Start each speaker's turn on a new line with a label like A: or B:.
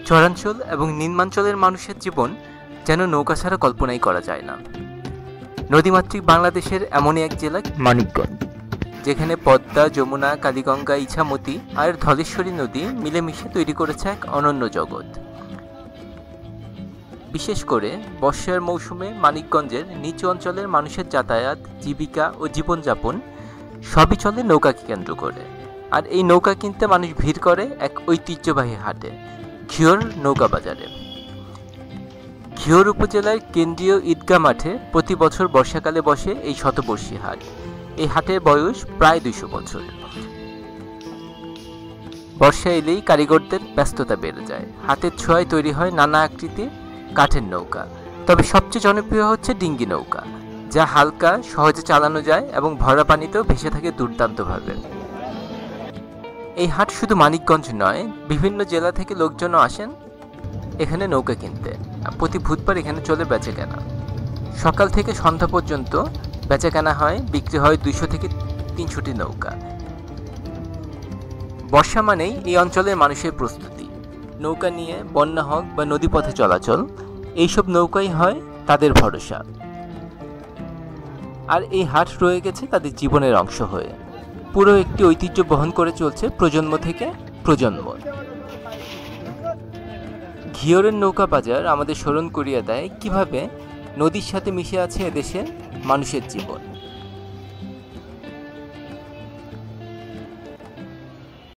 A: চরাঞ্চল এবং নিম্নাঞ্চলের মানুষের জীবন যেন নৌকা ছাড়া কল্পনাই করা যায় না। নদীমাতৃক বাংলাদেশের এমনই এক জেলা মানিকগঞ্জ, যেখানে পদ্মা, যমুনা, কালীগঙ্গা, ইছামতি আর ধলেশ্বরী নদী মিলেমিশে তৈরি করেছে এক অনন্য জগৎ। বিশেষ করে বর্ষার মৌসুমে মানিকগঞ্জের নিচু অঞ্চলের মানুষের যাতায়াত, জীবিকা ও জীবনযাপন সবই চলে নৌকাকে কেন্দ্র করে। আর এই নৌকা কিনতে মানুষ ভিড় করে এক ঐতিহ্যবাহী হাটে, ঘিওর নৌকা বাজারে। ঘিওর উপজেলার কেন্দ্রীয় ঈদগাহ মাঠে প্রতি বছর বর্ষাকালে বসে এই শতবর্ষী হাট। এই হাটের বয়স প্রায় 200 বছর। বর্ষা এলেই কারিগরদের ব্যস্ততা বেড়ে যায়। হাতের ছোঁয়ায় তৈরি হয় নানা আকৃতির কাঠের নৌকা। তবে সবচেয়ে জনপ্রিয় হচ্ছে ডিঙ্গি নৌকা, যা হালকা, সহজে চালানো যায় এবং ভরা পানিতেও ভেসে থাকে দুর্দান্তভাবে। এই হাট শুধু মানিকগঞ্জ নয়, বিভিন্ন জেলা থেকে লোকজনও আসেন এখানে নৌকা কিনতে। প্রতি বুধবার এখানে চলে বেচাকেনা। সকাল থেকে সন্ধ্যা পর্যন্ত বেচাকেনা হয়, বিক্রি হয় 200 থেকে 300টি নৌকা। বর্ষা মানেই এই অঞ্চলের মানুষের প্রস্তুতি। নৌকা নিয়ে বন্যা হোক বা নদীপথে চলাচল, এইসব নৌকাই হয় তাদের ভরসা। আর এই হাট রয়ে গেছে তাদের জীবনের অংশ হয়ে। পুরো একটি ঐতিহ্য বহন করে চলছে প্রজন্ম থেকে প্রজন্ম। ঘিওরের নৌকা বাজার আমাদের স্মরণ করিয়ে দেয় কিভাবে নদীর সাথে মিশে আছে এদেশের মানুষের জীবন।